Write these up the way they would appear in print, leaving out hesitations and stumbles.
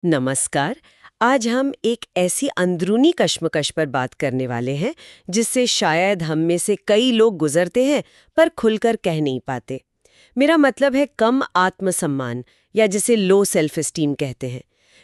नमस्कार। आज हम एक ऐसी अंदरूनी कश्मकश पर बात करने वाले हैं जिससे शायद हम में से कई लोग गुजरते हैं पर खुलकर कह नहीं पाते। मेरा मतलब है कम आत्मसम्मान या जिसे लो सेल्फ एस्टीम कहते हैं।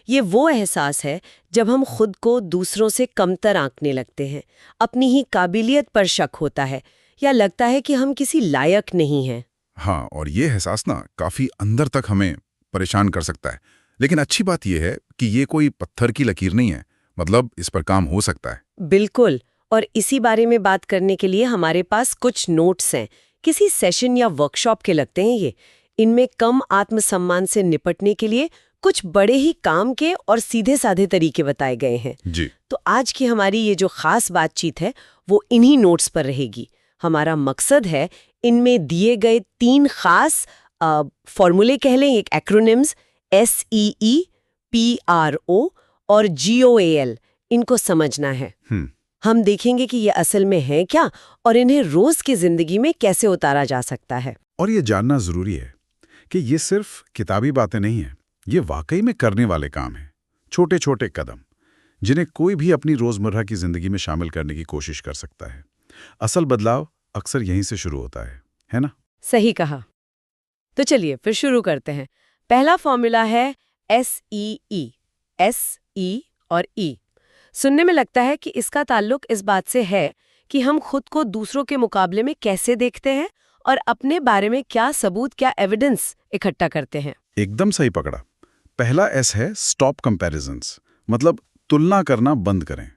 ये वो एहसास है जब हम खुद को दूसरों से कमतर आंकने लगते हैं, अपनी ही काबिलियत पर शक होता है या लगता है कि हम किसी लायक नहीं हैं। हाँ, और ये एहसास ना काफी अंदर तक हमें परेशान कर सकता है। लेकिन अच्छी बात यह है कि ये कोई पत्थर की लकीर नहीं है, मतलब इस पर काम हो सकता है। बिल्कुल। और इसी बारे में बात करने के लिए हमारे पास कुछ नोट्स हैं, किसी सेशन या वर्कशॉप के लगते हैं ये। इनमें कम आत्मसम्मान से निपटने के लिए कुछ बड़े ही काम के और सीधे साधे तरीके बताए गए हैं। जी। तो आज की हमारी ये जो खास बातचीत है वो इन्हीं नोट्स पर रहेगी। हमारा मकसद है इनमें दिए गए 3 खास फॉर्मूले कह लें, एक एक्रोनिम्स SEE, PRO और GOAL, इनको समझना है। हम देखेंगे कि ये असल में है क्या और इन्हें रोज की जिंदगी में कैसे उतारा जा सकता है। और ये जानना जरूरी है कि ये सिर्फ किताबी बातें नहीं हैं, ये वाकई में करने वाले काम हैं। छोटे छोटे कदम जिन्हें कोई भी अपनी रोजमर्रा की जिंदगी में शामिल करने की कोशिश कर सकता है। असल बदलाव अक्सर यहीं से शुरू होता है ना? सही कहा। तो चलिए फिर शुरू करते हैं। पहला फॉर्मूला है SEE, SE और E। सुनने में लगता है कि इसका ताल्लुक इस बात से है कि हम खुद को दूसरों के मुकाबले में कैसे देखते हैं और अपने बारे में क्या सबूत, क्या एविडेंस इकट्ठा करते हैं। एकदम सही पकड़ा। पहला S है स्टॉप कंपैरिजंस, मतलब तुलना करना बंद करें।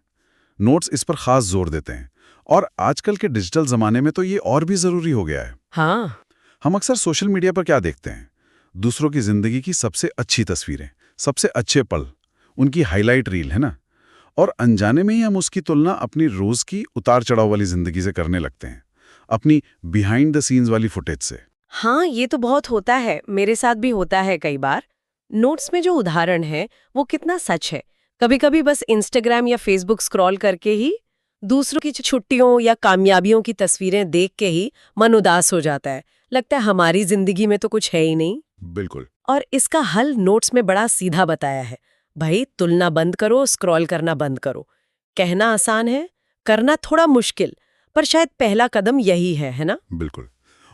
नोट्स इस पर खास जोर देते हैं और आजकल के डिजिटल जमाने में तो ये और भी जरूरी हो गया है। हाँ। हम अक्सर सोशल मीडिया पर क्या देखते हैं? दूसरों की जिंदगी की सबसे अच्छी तस्वीरें, सबसे अच्छे पल, उनकी हाईलाइट रील, है ना? और अनजाने में ही हम उसकी तुलना अपनी रोज की उतार चढ़ाव वाली जिंदगी से करने लगते हैं, अपनी बिहाइंड द सीन्स वाली फुटेज से। हाँ, ये तो बहुत होता है, मेरे साथ भी होता है कई बार। नोट्स में जो उदाहरण है वो कितना सच है। कभी-कभी बस इंस्टाग्राम या फेसबुक स्क्रॉल करके ही दूसरों की छुट्टियों या कामयाबियों की तस्वीरें देख के ही मन उदास हो जाता है। लगता है हमारी जिंदगी में तो कुछ है ही नहीं। बिल्कुल। और इसका हल नोट्स में बड़ा सीधा बताया है। भाई तुलना बंद करो, स्क्रॉल करना बंद करो। कहना आसान है, करना थोड़ा मुश्किल, पर शायद पहला कदम यही है ना? बिल्कुल।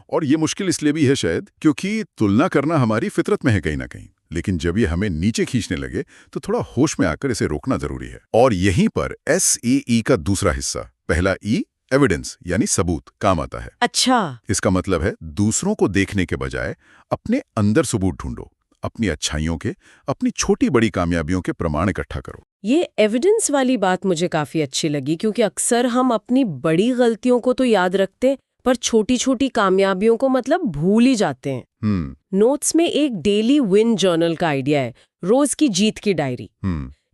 और ये मुश्किल इसलिए भी है शायद क्योंकि तुलना करना हमारी फितरत में है कहीं ना कहीं। लेकिन जब ये हमें नीचे खींचने लगे तो थोड़ा होश में आकर इसे रोकना जरूरी है। और यहीं पर SEE का दूसरा हिस्सा, पहला E, एविडेंस यानी सबूत, काम आता है। अच्छा। इसका मतलब है दूसरों को देखने के बजाय अपने अंदर सबूत ढूंढो, अपनी अच्छाइयों के, अपनी छोटी बड़ी कामयाबियों के प्रमाण इकट्ठा करो। ये एविडेंस वाली बात मुझे काफी अच्छी लगी क्योंकि अक्सर हम अपनी बड़ी गलतियों को तो याद रखते पर छोटी छोटी कामयाबियों को मतलब भूल ही जाते हैं। नोट्स में एक डेली विन जर्नल का आइडिया है, रोज की जीत की डायरी।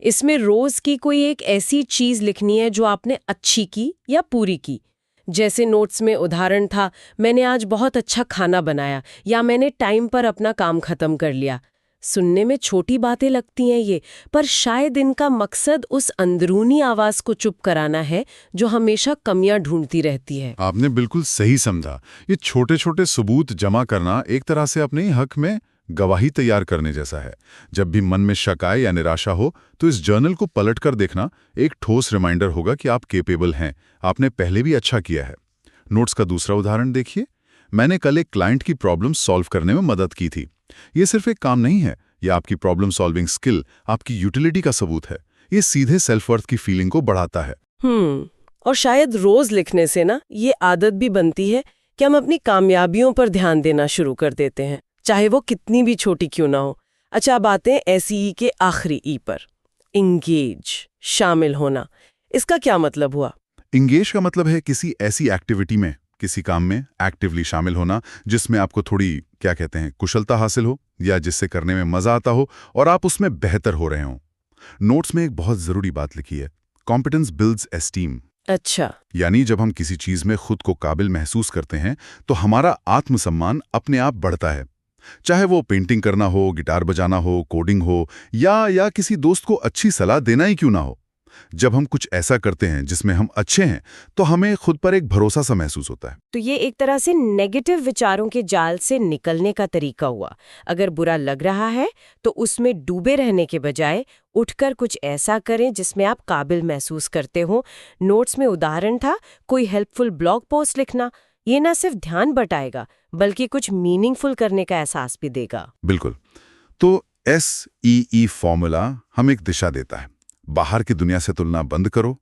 इसमें रोज की कोई एक ऐसी चीज लिखनी है जो आपने अच्छी की या पूरी की। जैसे नोट्स में उदाहरण था, मैंने आज बहुत अच्छा खाना बनाया या मैंने टाइम पर अपना काम खत्म कर लिया। सुनने में छोटी बातें लगती हैं ये, पर शायद इनका मकसद उस अंदरूनी आवाज को चुप कराना है जो हमेशा कमियां ढूंढती रहती है। आपने बिल्कुल सही समझा। ये छोटे छोटे सबूत जमा करना एक तरह से अपने हक में गवाही तैयार करने जैसा है। जब भी मन में शक आए या निराशा हो तो इस जर्नल को पलटकर देखना एक ठोस रिमाइंडर होगा कि आप केपेबल हैं, आपने पहले भी अच्छा किया है। नोट्स का दूसरा उदाहरण देखिए। मैंने कल एक क्लाइंट की प्रॉब्लम सॉल्व करने में मदद की थी। ये सिर्फ एक काम नहीं है, ये आपकी प्रॉब्लम सॉल्विंग स्किल, आपकी यूटिलिटी का सबूत है। ये सीधे सेल्फ वर्थ की फीलिंग को बढ़ाता है। और शायद रोज लिखने से ना ये आदत भी बनती है कि हम अपनी कामयाबियों पर ध्यान देना शुरू कर देते हैं, चाहे वो कितनी भी छोटी क्यों ना हो। अच्छा, अब आते हैं SEE के आखिरी E पर, इंगेज, शामिल होना। इसका क्या मतलब हुआ? इंगेज का मतलब है किसी ऐसी एक्टिविटी में, किसी काम में एक्टिवली शामिल होना जिसमें आपको थोड़ी, क्या कहते हैं, कुशलता हासिल हो या जिससे करने में मजा आता हो और आप उसमें बेहतर हो रहे हो। नोट्स में एक बहुत जरूरी बात लिखी है, कॉम्पिटेंस बिल्ड्स एस्टीम। अच्छा। यानी जब हम किसी चीज में खुद को काबिल महसूस करते हैं तो हमारा आत्मसम्मान अपने आप बढ़ता है। चाहे वो पेंटिंग करना हो, गिटार बजाना हो, कोडिंग हो या किसी दोस्त को अच्छी सलाह देना ही क्यों ना हो। जब हम कुछ ऐसा करते हैं जिसमें हम अच्छे हैं तो हमें खुद पर एक भरोसा सा महसूस होता है। तो ये एक तरह से नेगेटिव विचारों के जाल से निकलने का तरीका हुआ। अगर बुरा लग रहा है तो उसमें डूबे रहने के बजाय उठकर कुछ ऐसा करें जिसमें आप काबिल महसूस करते हो। नोट्स में उदाहरण था कोई हेल्पफुल ब्लॉग पोस्ट लिखना। ये ना सिर्फ ध्यान बटाएगा बल्कि कुछ मीनिंगफुल करने का एहसास भी देगा। बिल्कुल। तो SEE फॉर्मूला हमें एक दिशा देता है। बाहर की दुनिया से तुलना बंद करो,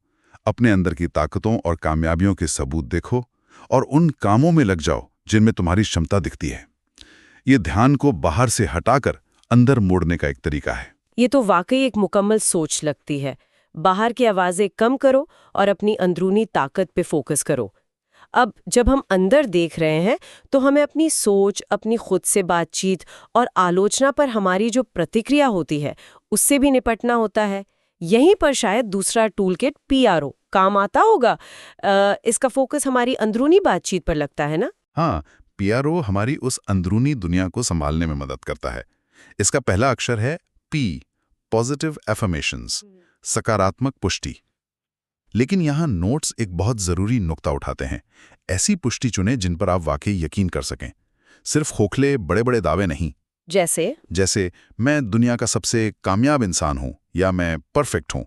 अपने अंदर की ताकतों और कामयाबियों के सबूत देखो और उन कामों में लग जाओ जिनमें तुम्हारी क्षमता दिखती है। ये ध्यान को बाहर से हटाकर अंदर मोड़ने का एक तरीका है। ये तो वाकई एक मुकम्मल सोच लगती है। बाहर की आवाजें कम करो और अपनी अंदरूनी ताकत पे फोकस करो। अब जब हम अंदर देख रहे हैं तो हमें अपनी सोच, अपनी खुद से बातचीत और आलोचना पर हमारी जो प्रतिक्रिया होती है उससे भी निपटना होता है। यहीं पर शायद दूसरा टूल किट PRO काम आता होगा। इसका फोकस हमारी अंदरूनी बातचीत पर लगता है ना? हाँ, PRO हमारी उस अंदरूनी दुनिया को संभालने में मदद करता है। इसका पहला अक्षर है P, पॉजिटिव एफर्मेशंस, सकारात्मक पुष्टि। लेकिन यहाँ नोट्स एक बहुत जरूरी नुक्ता उठाते हैं। ऐसी पुष्टि चुनें जिन पर आप वाकई यकीन कर सकें। सिर्फ खोखले बड़े बड़े दावे नहीं। जैसे मैं दुनिया का सबसे कामयाब इंसान हूं या मैं परफेक्ट हूं।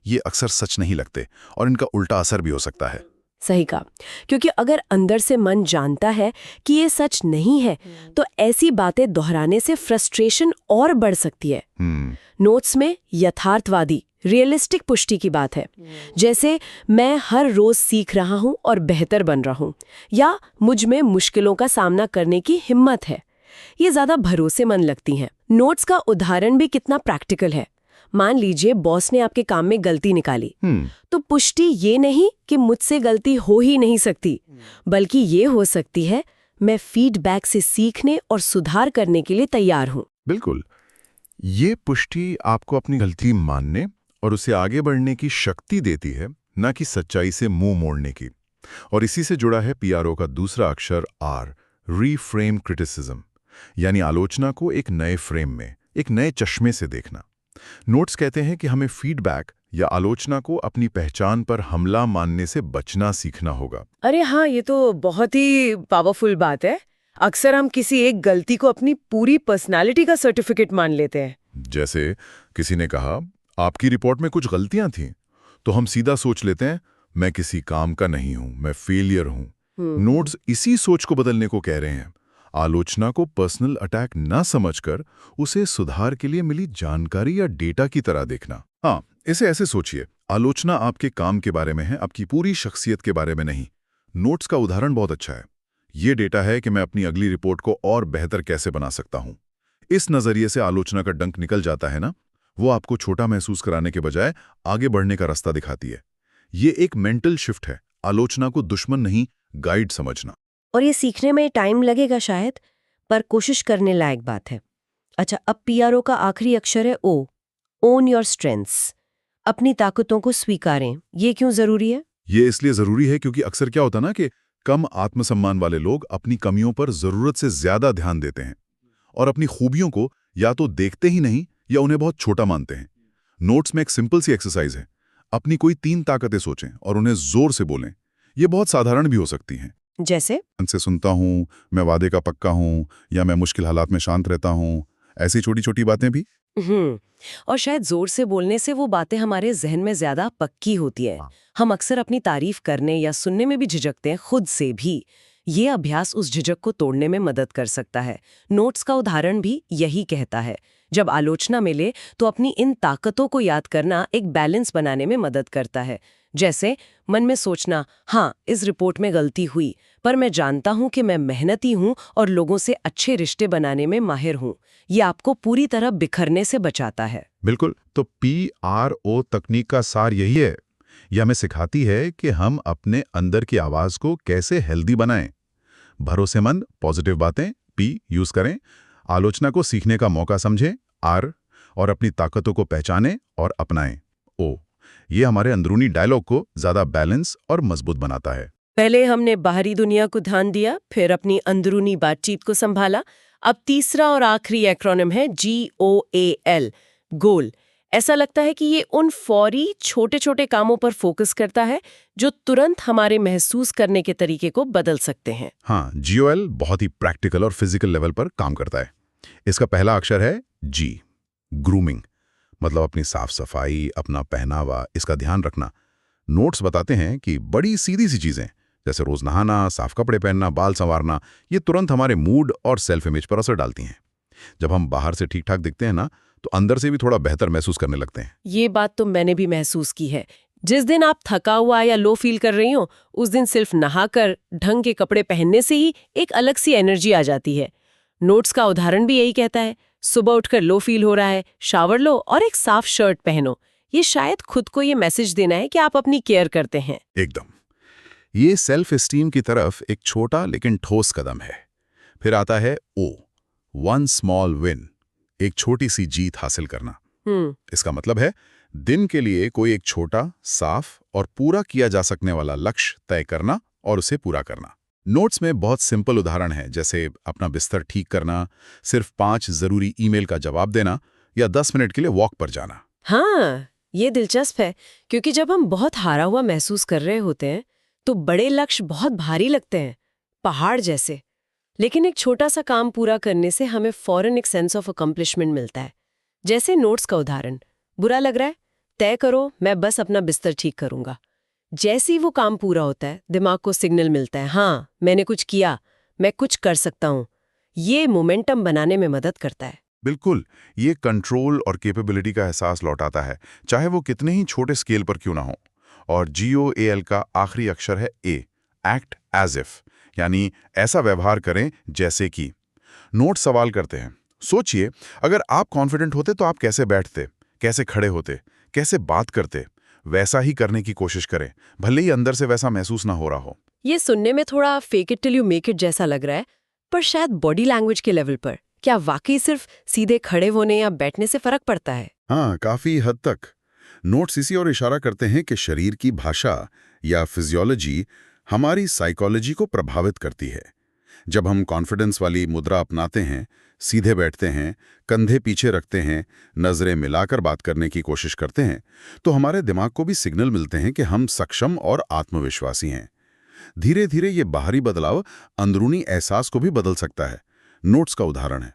ये अक्सर सच नहीं लगते और इनका उल्टा असर भी हो सकता है। सही कहा, क्योंकि अगर अंदर से मन जानता है कि ये सच नहीं है तो ऐसी बातें दोहराने से फ्रस्ट्रेशन और बढ़ सकती है। नोट्स में यथार्थवादी, रियलिस्टिक पुष्टि की बात है। जैसे मैं हर रोज सीख रहा हूं और बेहतर बन रहा हूं, या मुझ में मुश्किलों का सामना करने की हिम्मत है। ये ज्यादा भरोसेमंद लगती हैं। नोट्स का उदाहरण भी कितना प्रैक्टिकल है। मान लीजिए बॉस ने आपके काम में गलती निकाली, तो पुष्टि ये नहीं कि मुझसे गलती हो ही नहीं सकती, बल्कि ये हो सकती है मैं फीडबैक से सीखने और सुधार करने के लिए तैयार हूं। बिल्कुल, ये पुष्टि आपको अपनी गलती मानने और उसे आगे बढ़ने की शक्ति देती है, न कि सच्चाई से मुंह मोड़ने की। और इसी से जुड़ा है PRO का दूसरा अक्षर R, रीफ्रेम क्रिटिसिज्म, यानी आलोचना को एक नए फ्रेम में, एक नए चश्मे से देखना। नोट्स कहते हैं कि हमें फीडबैक या आलोचना को अपनी पहचान पर हमला मानने से बचना सीखना होगा। अरे हाँ, ये तो बहुत ही पावरफुल बात है। अक्सर हम किसी एक गलती को अपनी पूरी पर्सनालिटी का सर्टिफिकेट मान लेते हैं। जैसे किसी ने कहा आपकी रिपोर्ट में कुछ गलतियां थीं, तो हम सीधा सोच लेते हैं मैं किसी काम का नहीं हूं, मैं फेलियर हूं। नोट्स इसी सोच को बदलने को कह रहे हैं। आलोचना को पर्सनल अटैक न समझकर उसे सुधार के लिए मिली जानकारी या डेटा की तरह देखना। हाँ, इसे ऐसे सोचिए, आलोचना आपके काम के बारे में है, आपकी पूरी शख्सियत के बारे में नहीं। नोट्स का उदाहरण बहुत अच्छा है। ये डेटा है कि मैं अपनी अगली रिपोर्ट को और बेहतर कैसे बना सकता हूं। इस नजरिए से आलोचना का डंक निकल जाता है ना, वो आपको छोटा महसूस कराने के बजाय आगे बढ़ने का रास्ता दिखाती है। ये एक मेंटल शिफ्ट है, आलोचना को दुश्मन नहीं, गाइड समझना। और ये सीखने में टाइम लगेगा शायद, पर कोशिश करने लायक बात है। अच्छा, अब PRO का आखिरी अक्षर है O, ओन योर स्ट्रेंथ्स, अपनी ताकतों को स्वीकारें। ये क्यों जरूरी है? ये इसलिए जरूरी है क्योंकि अक्सर क्या होता है ना कि कम आत्मसम्मान वाले लोग अपनी कमियों पर जरूरत से ज्यादा ध्यान देते हैं और अपनी खूबियों को या तो देखते ही नहीं या उन्हें बहुत छोटा मानते हैं। नोट्स में एक सिंपल सी एक्सरसाइज है, अपनी कोई 3 ताकतें सोचें और उन्हें जोर से बोलें। ये बहुत साधारण भी हो सकती हैं, जैसे उनसे सुनता हूँ, मैं वादे का पक्का हूँ, या मैं मुश्किल हालात में शांत रहता हूँ। ऐसी छोटी छोटी बातें भी। और शायद जोर से बोलने से वो बातें हमारे जहन में ज्यादा पक्की होती है। हम अक्सर अपनी तारीफ करने या सुनने में भी झिझकते हैं, खुद से भी। ये अभ्यास उस झिझक को तोड़ने में मदद कर सकता है। नोट्स का उदाहरण भी यही कहता है। जब आलोचना मिले तो अपनी इन ताकतों को याद करना एक बैलेंस बनाने में मदद करता है। जैसे मन में सोचना, हाँ इस रिपोर्ट में गलती हुई, पर मैं जानता हूं कि मैं मेहनती हूं और लोगों से अच्छे रिश्ते बनाने में माहिर हूं। ये आपको पूरी तरह बिखरने से बचाता है। बिल्कुल, तो PRO तकनीक का सार यही है। यह हमें सिखाती है कि हम अपने अंदर की आवाज को कैसे हेल्दी बनाएं। भरोसेमंद पॉजिटिव बातें P यूज करें, आलोचना को सीखने का मौका समझें R, और अपनी ताकतों को पहचानें और अपनाएं O। ये हमारे अंदरूनी डायलॉग को ज्यादा बैलेंस और मजबूत बनाता है। पहले हमने बाहरी दुनिया को ध्यान दिया, फिर अपनी अंदरूनी बातचीत को संभाला। अब तीसरा और आखिरी एक्रोनिम है GOAL, गोल। ऐसा लगता है कि ये उन फौरी छोटे छोटे कामों पर फोकस करता है जो तुरंत हमारे महसूस करने के तरीके को बदल सकते हैं। हाँ, GOL बहुत ही प्रैक्टिकल और फिजिकल लेवल पर काम करता है। इसका पहला अक्षर है G, ग्रूमिंग, मतलब अपनी साफ सफाई, अपना पहनावा, इसका ध्यान रखना। नोट्स बताते हैं कि बड़ी सीधी सी चीजें जैसे रोज नहाना, साफ कपड़े पहनना, बाल संवारना, ये तुरंत हमारे मूड और सेल्फ इमेज पर असर डालती हैं। जब हम बाहर से ठीक ठाक दिखते हैं ना, तो अंदर से भी थोड़ा बेहतर महसूस करने लगते हैं। ये बात तो मैंने भी महसूस की है। जिस दिन आप थका हुआ या लो फील कर रही हो, उस दिन सिर्फ नहाकर ढंग के कपड़े पहनने से ही एक अलग सी एनर्जी आ जाती है। नोट्स का उदाहरण भी यही कहता है, सुबह उठकर लो फील हो रहा है, शावर लो और एक साफ शर्ट पहनो। ये शायद खुद को ये मैसेज देना है कि आप अपनी केयर करते हैं। एकदम। ये सेल्फ एस्टीम की तरफ एक छोटा लेकिन ठोस कदम है। फिर आता है O, वन स्मॉल विन, एक छोटी सी जीत हासिल करना। इसका मतलब है दिन के लिए कोई एक छोटा, साफ और पूरा किया जा सकने वाला लक्ष्य तय करना और उसे पूरा करना। नोट्स में बहुत सिंपल उदाहरण है, जैसे अपना बिस्तर ठीक करना, सिर्फ 5 जरूरी ईमेल का जवाब देना या 10 मिनट के लिए वॉक पर जाना। हाँ, ये दिलचस्प है, क्योंकि जब हम बहुत हारा हुआ महसूस कर रहे होते हैं तो बड़े लक्ष्य बहुत भारी लगते हैं, पहाड़ जैसे। लेकिन एक छोटा सा काम पूरा करने से हमें फौरन एक सेंस ऑफ अकम्प्लिशमेंट मिलता है। जैसे नोट्स का उदाहरण, बुरा लग रहा है, तय करो मैं बस अपना बिस्तर ठीक करूंगा। जैसे ही वो काम पूरा होता है, दिमाग को सिग्नल मिलता है, हाँ मैंने कुछ किया, मैं कुछ कर सकता हूँ। ये मोमेंटम बनाने में मदद करता है। बिल्कुल, ये कंट्रोल और कैपेबिलिटी का एहसास लौटाता है, चाहे वो कितने ही छोटे स्केल पर क्यों ना हो। और GOAL का आखिरी अक्षर है A, एक्ट एज इफ, यानी ऐसा व्यवहार करें जैसे कि। नोट सवाल करते हैं, सोचिए अगर आप कॉन्फिडेंट होते तो आप कैसे बैठते, कैसे खड़े होते, कैसे बात करते। वैसा ही करने की कोशिश करें, भले ही अंदर से वैसा महसूस ना हो रहा हो। ये सुनने में थोड़ा fake it till you make it जैसा लग रहा है, पर शायद बॉडी लैंग्वेज के लेवल पर क्या वाकई सिर्फ सीधे खड़े होने या बैठने से फर्क पड़ता है? हाँ, काफी हद तक। नोट्स इसी और इशारा करते हैं कि शरीर की भाषा या फिजियोलॉजी हमारी साइकोलॉजी को प्रभावित करती है। जब हम कॉन्फिडेंस वाली मुद्रा अपनाते हैं, सीधे बैठते हैं, कंधे पीछे रखते हैं, नजरें मिलाकर बात करने की कोशिश करते हैं, तो हमारे दिमाग को भी सिग्नल मिलते हैं कि हम सक्षम और आत्मविश्वासी हैं। धीरे धीरे ये बाहरी बदलाव अंदरूनी एहसास को भी बदल सकता है। नोट्स का उदाहरण है,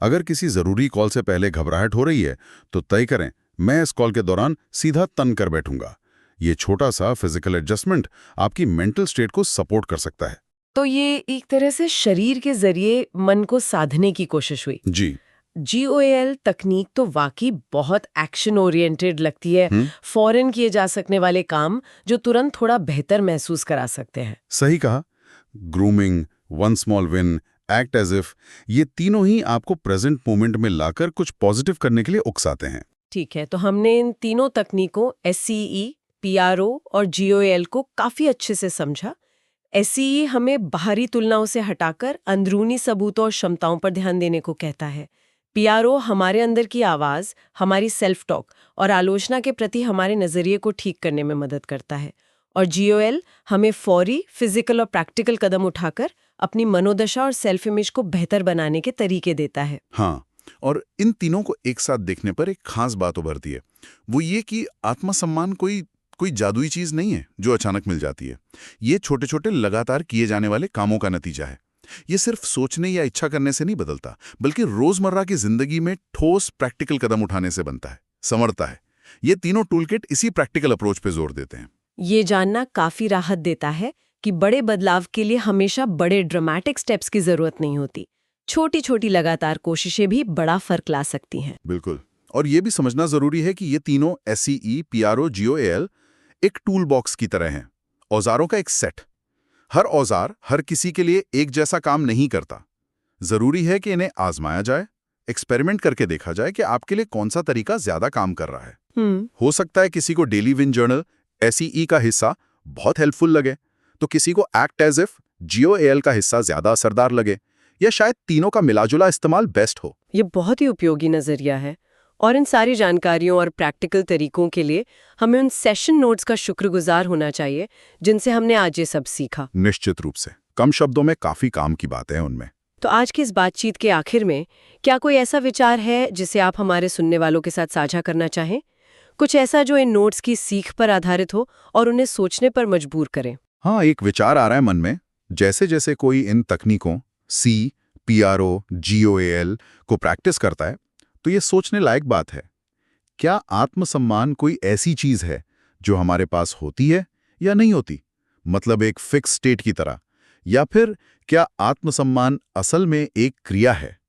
अगर किसी जरूरी कॉल से पहले घबराहट हो रही है तो तय करें मैं इस कॉल के दौरान सीधा तन कर बैठूंगा। ये छोटा सा फिजिकल एडजस्टमेंट आपकी मेंटल स्टेट को सपोर्ट कर सकता है। तो ये एक तरह से शरीर के जरिए मन को साधने की कोशिश हुई। जी। GOAL तकनीक तो वाकई बहुत एक्शन ओरिएंटेड लगती है, फौरन किए जा सकने वाले काम जो तुरंत थोड़ा बेहतर महसूस करा सकते हैं। सही कहा। Grooming, one small win, act as if, ये तीनों ही आपको प्रेजेंट मोमेंट में लाकर कुछ पॉजिटिव करने के लिए उकसाते हैं। ठीक है, तो हमने इन तीनों तकनीकों SCE, PRO और GOAL को काफी अच्छे से समझा। SCE हमें बाहरी तुलनाओं से हटाकर अंदरूनी सबूतों और क्षमताओं पर ध्यान देने को कहता है। PRO हमारे अंदर की आवाज, हमारी सेल्फ टॉक और आलोचना के प्रति हमारे नजरिए को ठीक करने में मदद करता है। और GOAL हमें फौरी, फिजिकल और प्रैक्टिकल कदम उठाकर अपनी मनोदशा और सेल्फ इमेज को बेहतर बनाने के तरीके देता है। हाँ, और इन तीनों को एक साथ देखने पर एक खास बात उभरती है, वो ये कि आत्मसम्मान कोई जादुई चीज नहीं है जो अचानक मिल जाती है। ये छोटे छोटे लगातार किए जाने वाले कामों का नतीजा है। ये सिर्फ सोचने या इच्छा करने से नहीं बदलता, बल्कि रोजमर्रा की जिंदगी में ठोस प्रैक्टिकल कदम उठाने से बनता है, संवरता है। ये तीनों टूलकिट इसी प्रैक्टिकल अप्रोच पे जोर देते हैं। ये जानना काफी राहत देता है कि बड़े बदलाव के लिए हमेशा बड़े ड्रामेटिक स्टेप्स की जरूरत नहीं होती। छोटी छोटी लगातार कोशिशें भी बड़ा फर्क ला सकती हैं। बिल्कुल। और ये भी समझना जरूरी है कि ये तीनों SCE, PRO, GOAL एक टूल बॉक्स की तरह हैं, औजारों का एक सेट। हर औजार हर किसी के लिए एक जैसा काम नहीं करता। जरूरी है कि इन्हें आजमाया जाए, एक्सपेरिमेंट करके देखा जाए कि आपके लिए कौन सा तरीका ज्यादा काम कर रहा है। हो सकता है किसी को डेली विन जर्नल, SCE का हिस्सा बहुत हेल्पफुल लगे, तो किसी को एक्ट एज इफ, GOAL का हिस्सा ज्यादा असरदार लगे, या शायद तीनों का मिलाजुला इस्तेमाल बेस्ट हो। ये बहुत ही उपयोगी नजरिया है, और इन सारी जानकारियों और प्रैक्टिकल तरीकों के लिए हमें उन सेशन नोट्स का शुक्रगुजार होना चाहिए जिनसे हमने आज ये सब सीखा। निश्चित रूप से। कम शब्दों में काफी काम की बातें हैं उनमें। तो आज की इस बातचीत के आखिर में क्या कोई ऐसा विचार है जिसे आप हमारे सुनने वालों के साथ साझा करना चाहें? कुछ ऐसा जो इन नोट्स की सीख पर आधारित हो और उन्हें सोचने पर मजबूर करे। हाँ, एक विचार आ रहा है मन में। जैसे जैसे कोई इन तकनीकों सी, PRO, GOAL को प्रैक्टिस करता है, तो ये सोचने लायक बात है। क्या आत्मसम्मान कोई ऐसी चीज है जो हमारे पास होती है या नहीं होती? मतलब एक फिक्स स्टेट की तरह। या फिर क्या आत्मसम्मान असल में एक क्रिया है,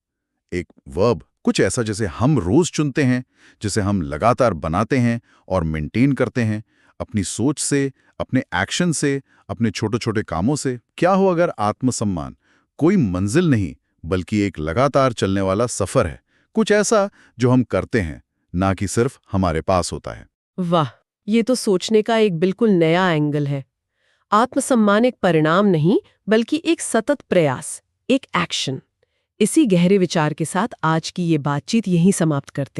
एक वर्ब, कुछ ऐसा जिसे हम रोज चुनते हैं, जिसे हम लगातार बनाते हैं और मेंटेन करते हैं, अपनी सोच से, अपने एक्शन से, अपने छोटे छोटे कामों से? क्या हो अगर आत्मसम्मान कोई मंजिल नहीं बल्कि एक लगातार चलने वाला सफर है, कुछ ऐसा जो हम करते हैं, ना कि सिर्फ हमारे पास होता है? वाह, ये तो सोचने का एक बिल्कुल नया एंगल है। आत्मसम्मान एक परिणाम नहीं बल्कि एक सतत प्रयास, एक एक्शन। इसी गहरे विचार के साथ आज की ये बातचीत यहीं समाप्त करते हैं।